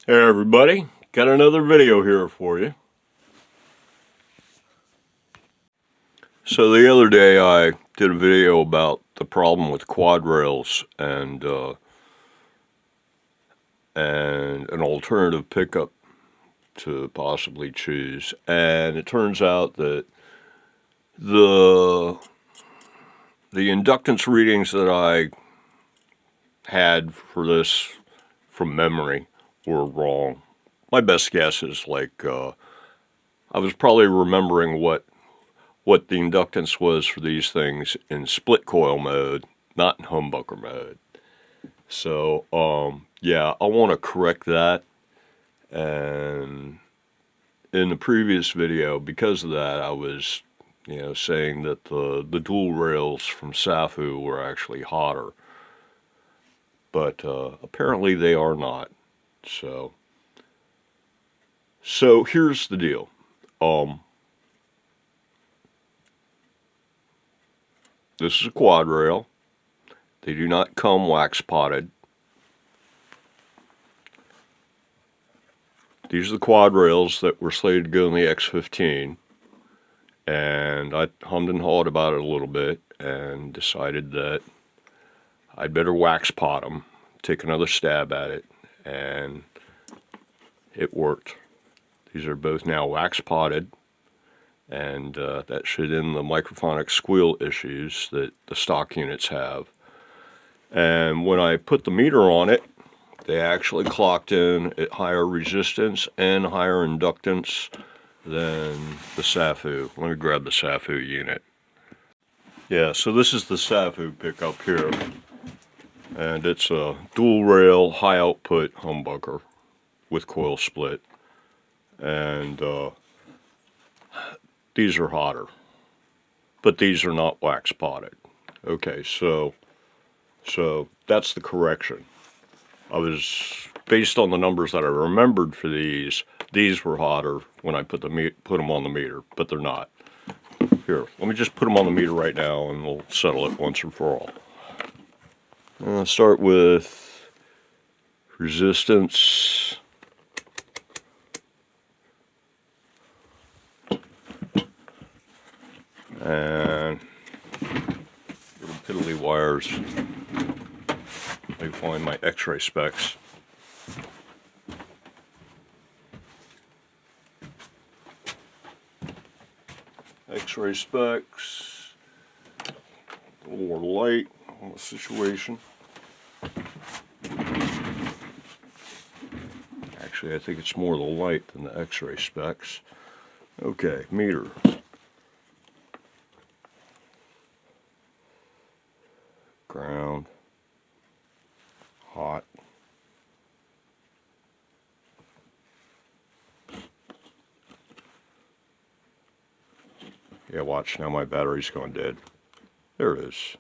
Hey everybody, got another video here for you. So the other day I did a video about the problem with quadrails and an alternative pickup to possibly choose. And it turns out that the inductance readings that I had for this from memory were wrong. My best guess is I was probably remembering what the inductance was for these things in split coil mode, not in humbucker mode. So, yeah, I want to correct that. And in the previous video, because of that, I was, saying that the dual rails from Safu were actually hotter. But apparently they are not. So here's the deal. This is a quad rail. They do not come wax potted. These are the quad rails that were slated to go in the X15. And I hummed and hawed about it a little bit and decided that I'd better wax pot them, take another stab at it, and it worked. These are both now wax potted, and that should end the microphonic squeal issues that the stock units have. And when I put the meter on it, they actually clocked in at higher resistance and higher inductance than the Safu. Let me grab the Safu unit. Yeah, so this is the Safu pickup here. And it's a dual rail high output humbucker with coil split. And these are hotter. But these are not wax potted. Okay, so that's the correction. I was, based on the numbers that I remembered for these were hotter when I put them on the meter, but they're not. Here, let me just put them on the meter right now and we'll settle it once and for all. I'll start with resistance. And little piddly wires. Let me find my x-ray specs. X-ray specs. A little more light on the situation. Actually, I think it's more the light than the x-ray specs. Okay, meter. Ground. Hot. Yeah, watch, now my battery's going dead. There it is.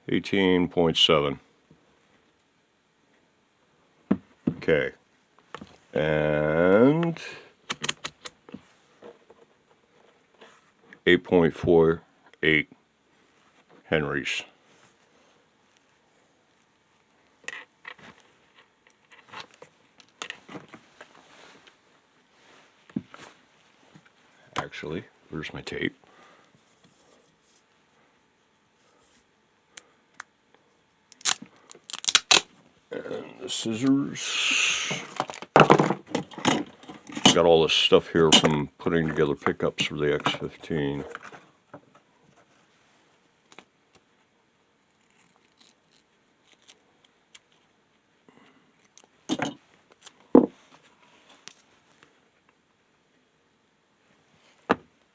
$18.7. Okay. And 8.48 Henrys. Actually, where's my tape? And the scissors. Got all this stuff here from putting together pickups for the X15.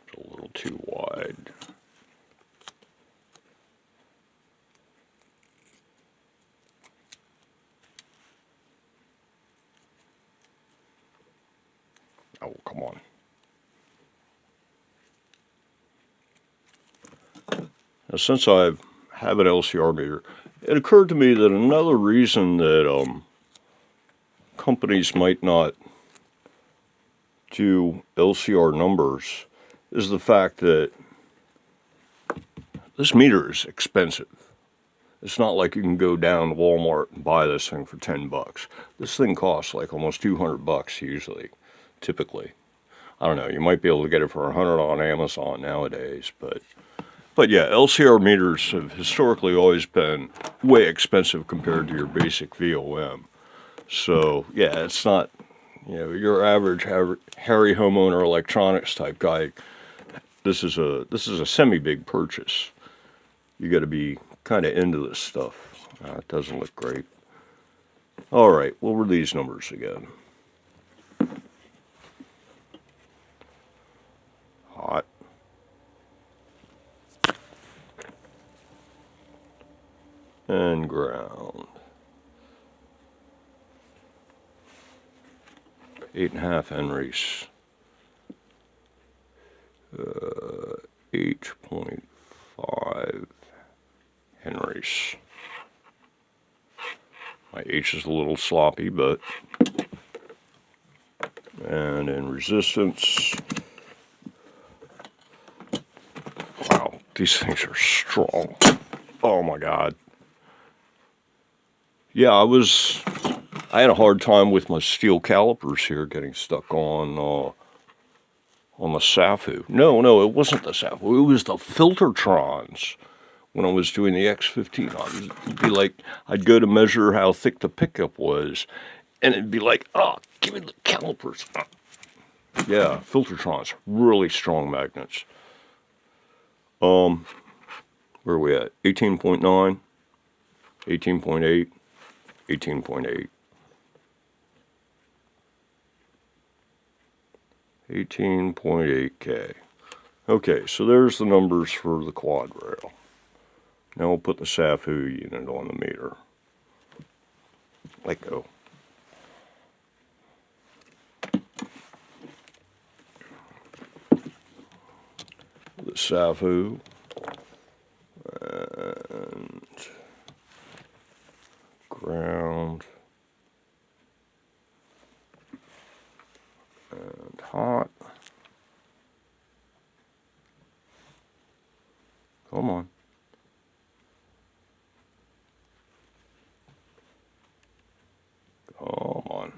It's a little too wide. Oh, come on. Now, since I have an LCR meter, it occurred to me that another reason that companies might not do LCR numbers is the fact that this meter is expensive. It's not like you can go down to Walmart and buy this thing for $10. This thing costs like almost $200 usually, typically. I don't know, you might be able to get it for $100 on Amazon nowadays, but yeah, LCR meters have historically always been way expensive compared to your basic VOM. So yeah, it's not, your average hairy homeowner electronics type guy. This is a semi-big purchase. You got to be kind of into this stuff. It doesn't look great. All right, what were these numbers again? Hot. And ground. 8.5 Henrys. 8.5 Henrys. My H is a little sloppy, but. And in resistance. Wow, these things are strong. Oh my God. Yeah, I had a hard time with my steel calipers here getting stuck on the SAFU. No, it wasn't the SAFU. It was the Filtertrons. When I was doing the X15, it'd be like, I'd go to measure how thick the pickup was, and it'd be like, oh, give me the calipers. Yeah, Filtertrons, really strong magnets. Where are we at? 18.9, 18.8, 18.8. 18.8K. Okay, so there's the numbers for the quad rail. Now we'll put the SAFU unit on the meter. Let go. The SAFU and ground and hot. Come on. Come on.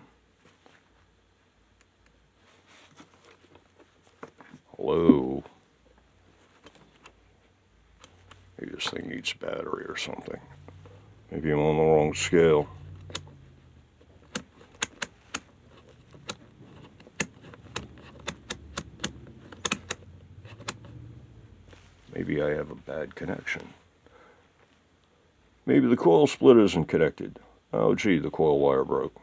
Hello. Maybe this thing needs a battery or something. Maybe I'm on the wrong scale. Maybe I have a bad connection. Maybe the coil split isn't connected. Oh gee, the coil wire broke.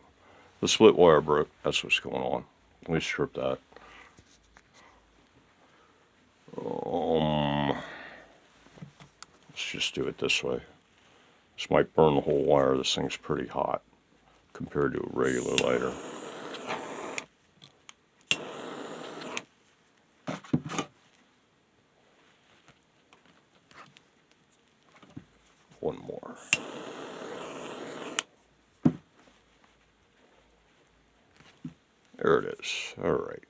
The split wire broke. That's what's going on. Let me strip that. Let's just do it this way. This might burn the whole wire. This thing's pretty hot compared to a regular lighter. One more. There it is. All right.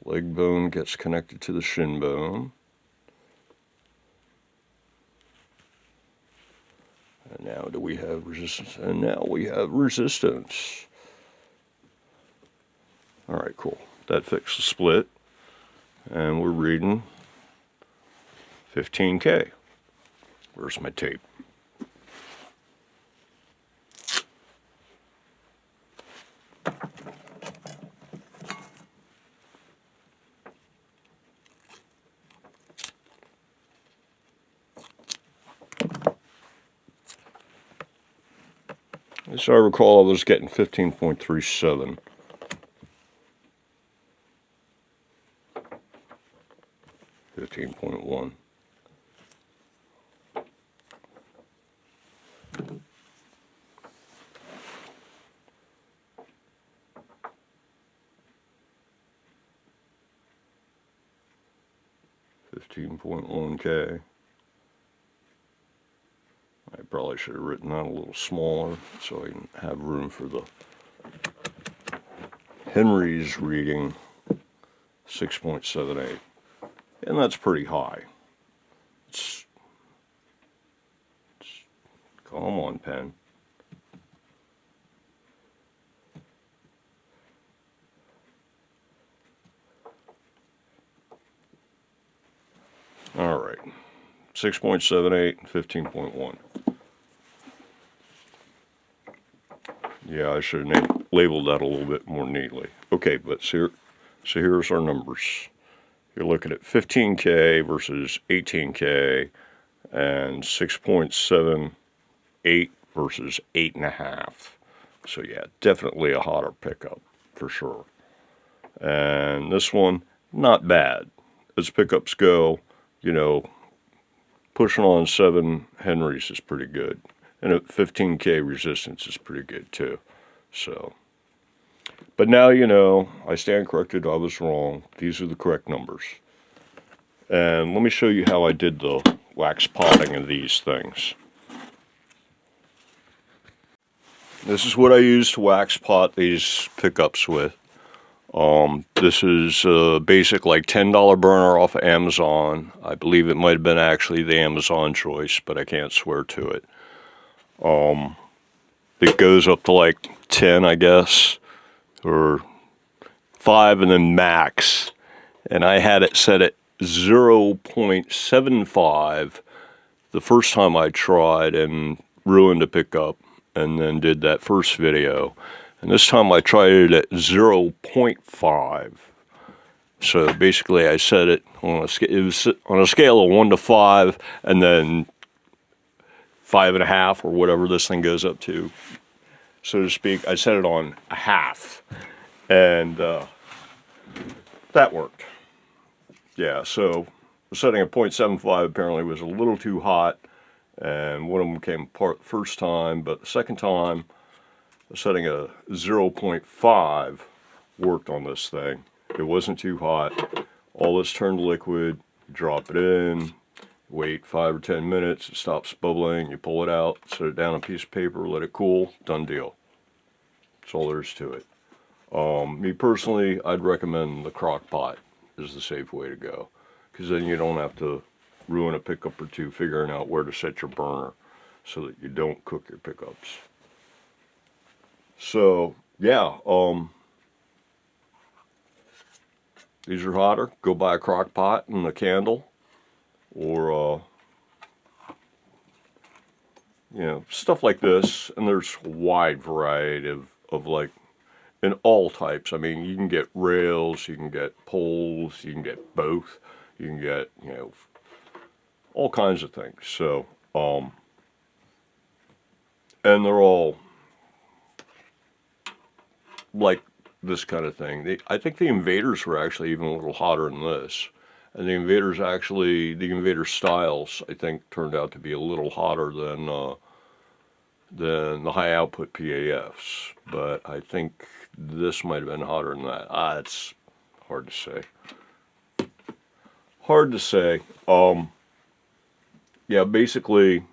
Leg bone gets connected to the shin bone. And now do we have resistance? And now we have resistance. All right, cool. That fixed the split. And we're reading 15K. Where's my tape? As I recall, I was getting 15.37. $15.1. $15.1K. I probably should have written that a little smaller so I can have room for the Henry's reading 6.78. And that's pretty high. It's Come on, pen. All right. 6.78, 15.1. Yeah, I should have labeled that a little bit more neatly. Okay, but so here's our numbers. You're looking at 15K versus 18K and 6.78 versus 8.5. So yeah, definitely a hotter pickup for sure. And this one, not bad. As pickups go, you know, pushing on 7 Henrys is pretty good. And at 15K resistance is pretty good too. So, but now you know, I stand corrected, I was wrong. These are the correct numbers. And let me show you how I did the wax potting of these things. This is what I use to wax pot these pickups with. This is a basic like $10 burner off of Amazon. I believe it might have been actually the Amazon choice, but I can't swear to it. It goes up to like 10, I guess, or 5 and then max. And I had it set at 0.75 the first time I tried and ruined a pickup and then did that first video. And this time I tried it at 0.5. So basically I set it on a scale of 1 to 5 and then 5.5 or whatever this thing goes up to, so to speak. I set it on a half, and that worked. Yeah, so the setting at 0.75 apparently was a little too hot, and one of them came apart the first time, but the second time, the setting at 0.5 worked on this thing. It wasn't too hot. All this turned liquid, drop it in, wait 5 or 10 minutes, it stops bubbling, you pull it out, set it down on a piece of paper, let it cool, done deal. That's all there is to it. Me personally, I'd recommend the crock pot is the safe way to go, because then you don't have to ruin a pickup or two figuring out where to set your burner so that you don't cook your pickups. So yeah, these are hotter. Go buy a crock pot and a candle, or you know, stuff like this. And there's a wide variety of like, in all types. I mean, you can get rails, you can get poles, you can get both, you can get, you know, all kinds of things. So and they're all like this kind of thing. I think the Invaders were actually even a little hotter than this. And the Invader styles, I think, turned out to be a little hotter than the high output PAFs. But I think this might have been hotter than that. It's hard to say. Hard to say. Yeah, basically,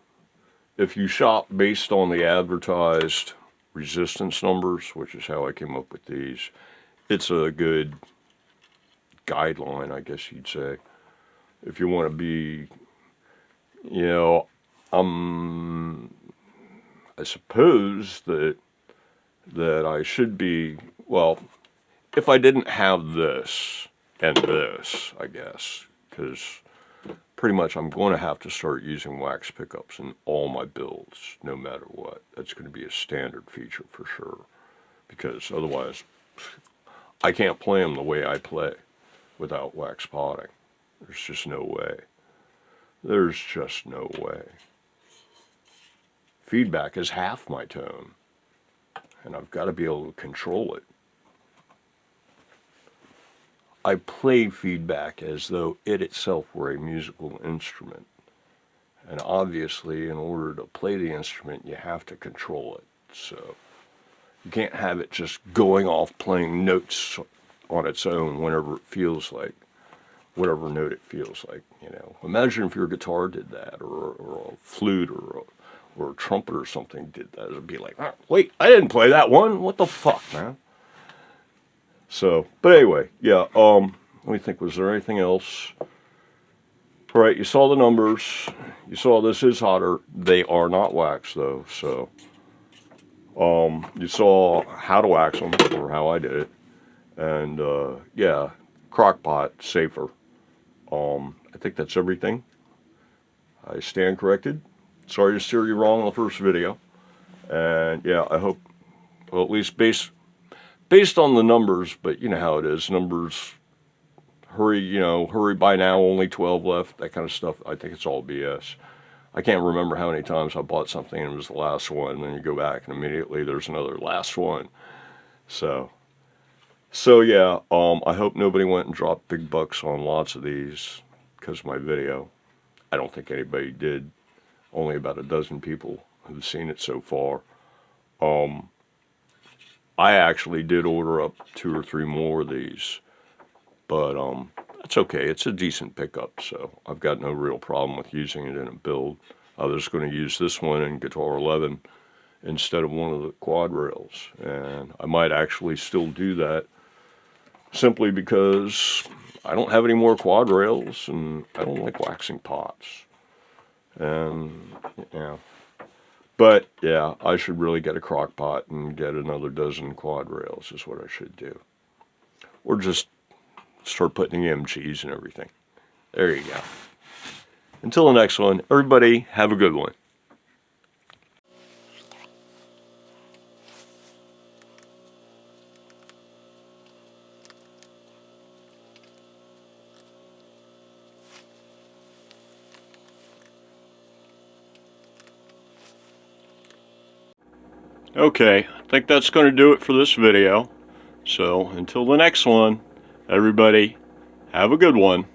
if you shop based on the advertised resistance numbers, which is how I came up with these, it's a good guideline, I guess you'd say. If you want to be, you know, I suppose that I should be, well, if I didn't have this and this, I guess, because pretty much I'm going to have to start using wax pickups in all my builds, no matter what. That's going to be a standard feature for sure, because otherwise I can't play them the way I play without wax potting. There's just no way. There's just no way. Feedback is half my tone, and I've got to be able to control it. I play feedback as though it itself were a musical instrument. And obviously, in order to play the instrument, you have to control it. So you can't have it just going off playing notes on its own whenever it feels like, whatever note it feels like, you know. Imagine if your guitar did that, or a flute, or a trumpet or something did that. It would be like, oh, wait, I didn't play that one. What the fuck, man? So, but anyway, yeah, let me think, was there anything else? All right, you saw the numbers. You saw this is hotter. They are not wax though, so you saw how to wax them or how I did it, and yeah, crock pot safer. I think that's everything. I stand corrected. Sorry to steer you wrong on the first video, and yeah, I hope, well, at least based on the numbers, but you know how it is, numbers. Hurry by now, only 12 left, that kind of stuff. I think it's all BS. I can't remember how many times I bought something and it was the last one, and then you go back and immediately there's another last one. So yeah, I hope nobody went and dropped big bucks on lots of these because of my video. I don't think anybody did. Only about a dozen people have seen it so far. I actually did order up 2 or 3 more of these. But that's okay. It's a decent pickup, so I've got no real problem with using it in a build. I was going to use this one in Guitar 11 instead of one of the quadrails, and I might actually still do that simply because I don't have any more quadrails, and I don't like waxing pots. And yeah, but yeah, I should really get a crock pot and get another dozen quadrails is what I should do, or just start putting MGs and everything. There you go. Until the next one, everybody have a good one. Okay, I think that's going to do it for this video. So until the next one, everybody have a good one.